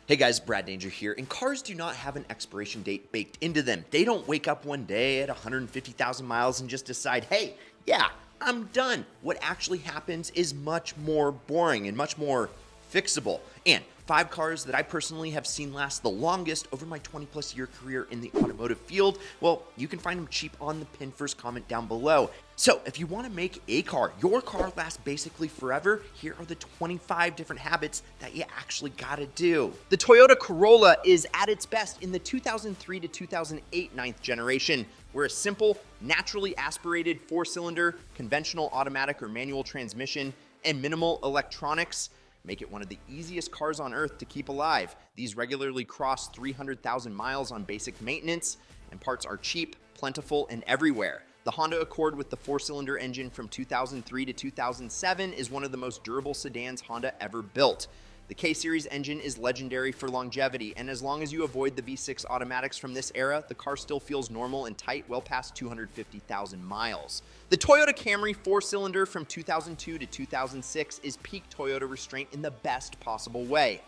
Hey guys, Brad Danger here, and cars do not have an expiration date baked into them. They don't wake up one day at 150,000 miles and just decide, hey, yeah, I'm done. What actually happens is much more boring and much more fixable. And 5 cars that I personally have seen last the longest over my 20 plus year career in the automotive field, well, you can find them cheap on the pinned first comment down below. So if you want to make your car last basically forever, here are the 25 different habits that you actually gotta do. The Toyota Corolla is at its best in the 2003 to 2008 ninth generation, where a simple, naturally aspirated 4-cylinder, conventional automatic or manual transmission, and minimal electronics make it one of the easiest cars on earth to keep alive. These regularly cross 300,000 miles on basic maintenance, and parts are cheap, plentiful, and everywhere. The Honda Accord with the 4-cylinder engine from 2003 to 2007 is one of the most durable sedans Honda ever built. The K-Series engine is legendary for longevity, and as long as you avoid the V6 automatics from this era, the car still feels normal and tight well past 250,000 miles. The Toyota Camry 4-cylinder from 2002 to 2006 is peak Toyota restraint in the best possible way.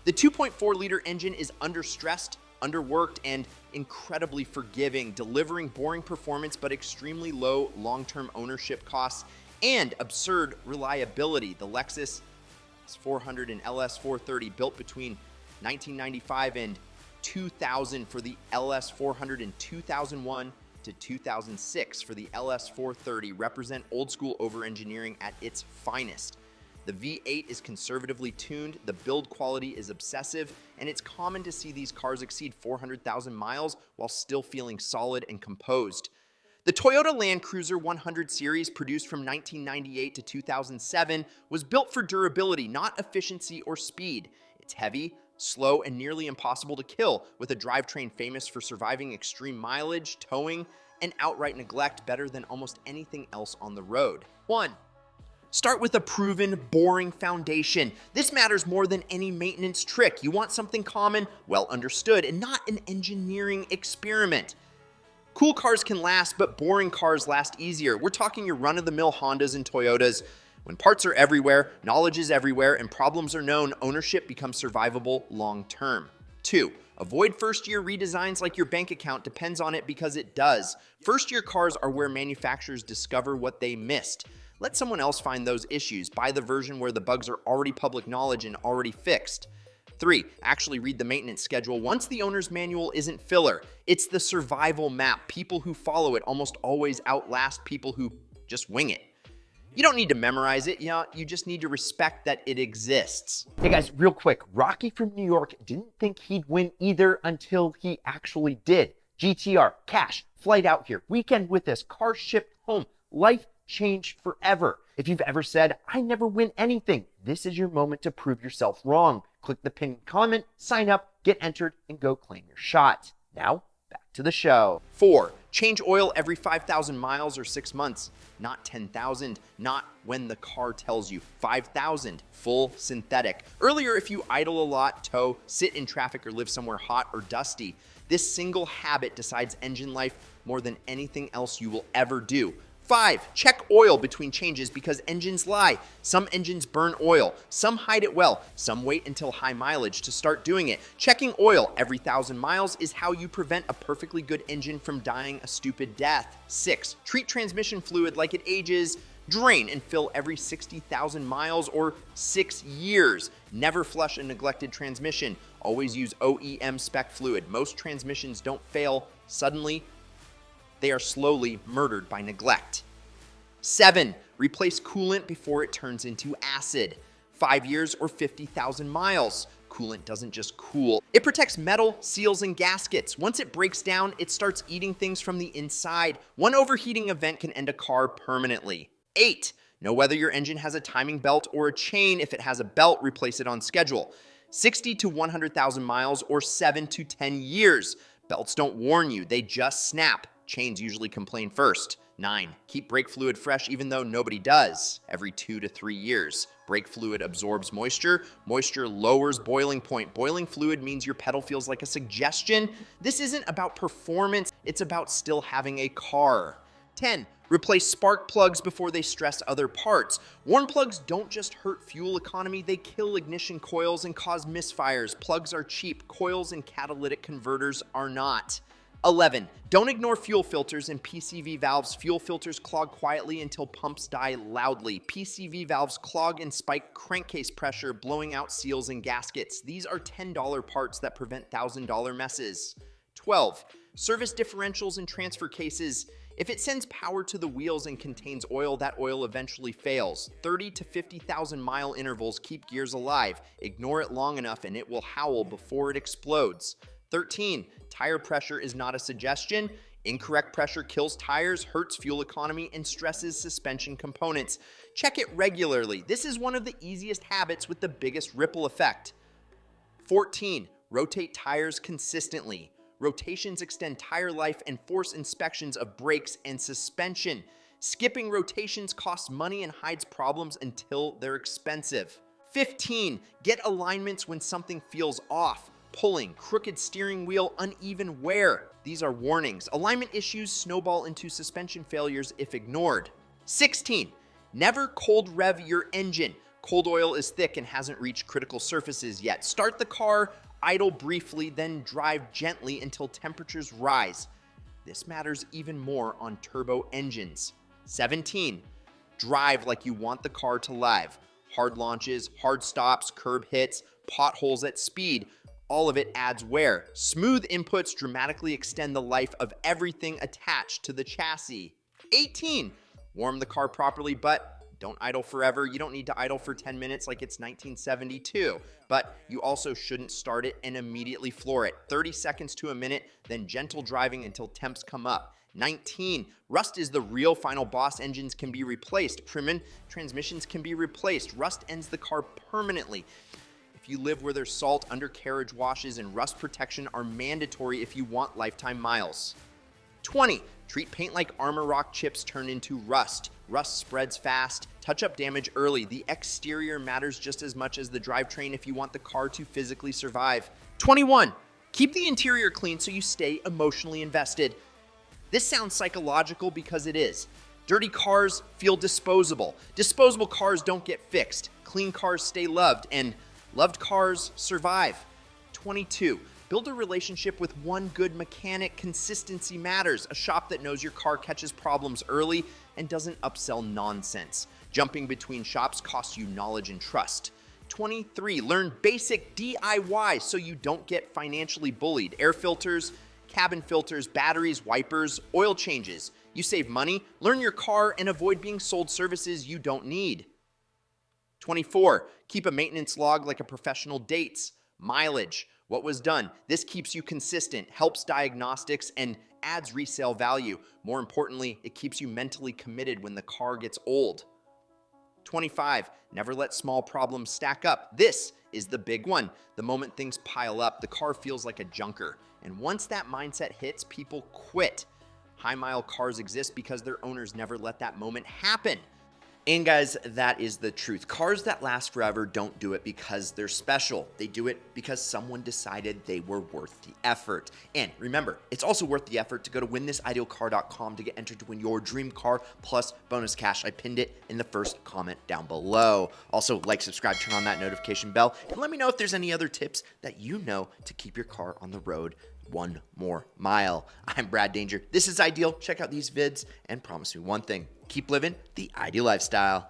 The 2.4-liter engine is understressed, underworked, and incredibly forgiving, delivering boring performance but extremely low long-term ownership costs and absurd reliability. The Lexus S400 and LS 430, built between 1995 and 2000 for the LS 400 and 2001 to 2006 for the LS 430, represent old school over-engineering at its finest. The V8 is conservatively tuned, the build quality is obsessive, and it's common to see these cars exceed 400,000 miles while still feeling solid and composed. The Toyota Land Cruiser 100 series, produced from 1998 to 2007, was built for durability, not efficiency or speed. It's heavy, slow, and nearly impossible to kill, with a drivetrain famous for surviving extreme mileage, towing, and outright neglect better than almost anything else on the road. 1. Start with a proven, boring foundation. This matters more than any maintenance trick. You want something common, well understood, and not an engineering experiment. Cool cars can last, but boring cars last easier. We're talking your run-of-the-mill Hondas and Toyotas. When parts are everywhere, knowledge is everywhere, and problems are known, ownership becomes survivable long-term. 2. Avoid first-year redesigns like your bank account depends on it, because it does. First-year cars are where manufacturers discover what they missed. Let someone else find those issues. Buy the version where the bugs are already public knowledge and already fixed. 3. Actually read the maintenance schedule. Once the owner's manual isn't filler, it's the survival map. People who follow it almost always outlast people who just wing it. You don't need to memorize it, you just need to respect that it exists. Hey guys, real quick, Rocky from New York didn't think he'd win either until he actually did. GTR, cash, flight out here, weekend with us, car shipped home, life changed forever. If you've ever said, I never win anything, this is your moment to prove yourself wrong. Click the pinned comment, sign up, get entered, and go claim your shot. Now, back to the show. 4. Change oil every 5,000 miles or 6 months, not 10,000, not when the car tells you. 5,000, full synthetic. Earlier, if you idle a lot, tow, sit in traffic, or live somewhere hot or dusty, this single habit decides engine life more than anything else you will ever do. 5. Check oil between changes, because engines lie. Some engines burn oil, some hide it well, some wait until high mileage to start doing it. Checking oil every 1,000 miles is how you prevent a perfectly good engine from dying a stupid death. 6. Treat transmission fluid like it ages. Drain and fill every 60,000 miles or 6 years. Never flush a neglected transmission. Always use OEM spec fluid. Most transmissions don't fail suddenly. They are slowly murdered by neglect. 7. Replace coolant before it turns into acid. 5 years or 50,000 miles. Coolant doesn't just cool. It protects metal, seals, and gaskets. Once it breaks down, it starts eating things from the inside. One overheating event can end a car permanently. 8. Know whether your engine has a timing belt or a chain. If it has a belt, replace it on schedule. 60 to 100,000 miles or 7 to 10 years. Belts don't warn you, they just snap. Chains usually complain first. 9. Keep brake fluid fresh even though nobody does. Every 2 to 3 years. Brake fluid absorbs moisture. Moisture lowers boiling point. Boiling fluid means your pedal feels like a suggestion. This isn't about performance, it's about still having a car. 10. Replace spark plugs before they stress other parts. Worn plugs don't just hurt fuel economy, they kill ignition coils and cause misfires. Plugs are cheap, coils and catalytic converters are not. 11. Don't ignore fuel filters and PCV valves. Fuel filters clog quietly until pumps die loudly. PCV valves clog and spike crankcase pressure, blowing out seals and gaskets. These are $10 parts that prevent $1,000 messes. 12. Service differentials and transfer cases. If it sends power to the wheels and contains oil, that oil eventually fails. 30 to 50,000 mile intervals keep gears alive. Ignore it long enough and it will howl before it explodes. 13. Tire pressure is not a suggestion. Incorrect pressure kills tires, hurts fuel economy, and stresses suspension components. Check it regularly. This is one of the easiest habits with the biggest ripple effect. 14. Rotate tires consistently. Rotations extend tire life and force inspections of brakes and suspension. Skipping rotations costs money and hides problems until they're expensive. 15. Get alignments when something feels off. Pulling, crooked steering wheel, uneven wear. These are warnings. Alignment issues snowball into suspension failures if ignored. 16. Never cold rev your engine. Cold oil is thick and hasn't reached critical surfaces yet. Start the car, idle briefly, then drive gently until temperatures rise. This matters even more on turbo engines. 17. Drive like you want the car to live. Hard launches, hard stops, curb hits, potholes at speed. All of it adds wear. Smooth inputs dramatically extend the life of everything attached to the chassis. 18. Warm the car properly, but don't idle forever. You don't need to idle for 10 minutes like it's 1972, but you also shouldn't start it and immediately floor it. 30 seconds to a minute, then gentle driving until temps come up. 19. Rust is the real final boss. Engines can be replaced. Transmissions can be replaced. Rust ends the car permanently. If you live where there's salt, undercarriage washes and rust protection are mandatory if you want lifetime miles. 20. Treat paint like armor rock chips turn into rust. Rust spreads fast. Touch up damage early. The exterior matters just as much as the drivetrain if you want the car to physically survive. 21. Keep the interior clean so you stay emotionally invested. This sounds psychological because it is. Dirty cars feel disposable. Disposable cars don't get fixed. Clean cars stay loved, and loved cars survive. 22. Build a relationship with one good mechanic. Consistency matters. A shop that knows your car catches problems early and doesn't upsell nonsense. Jumping between shops costs you knowledge and trust. 23. Learn basic DIY so you don't get financially bullied. Air filters, cabin filters, batteries, wipers, oil changes. You save money, learn your car, and avoid being sold services you don't need. 24. Keep a maintenance log like a professional. Dates, mileage, what was done. This keeps you consistent, helps diagnostics, and adds resale value. More importantly, it keeps you mentally committed when the car gets old. 25. Never let small problems stack up. This is the big one. The moment things pile up, the car feels like a junker. And once that mindset hits, people quit. High-mile cars exist because their owners never let that moment happen. And guys, that is the truth. Cars that last forever don't do it because they're special. They do it because someone decided they were worth the effort. And remember, it's also worth the effort to go to winthisIdealcar.com to get entered to win your dream car plus bonus cash. I pinned it in the first comment down below. Also, like, subscribe, turn on that notification bell, and let me know if there's any other tips that you know to keep your car on the road one more mile. I'm Brad Danger. This is Ideal. Check out these vids and promise me one thing. Keep living the ideal lifestyle.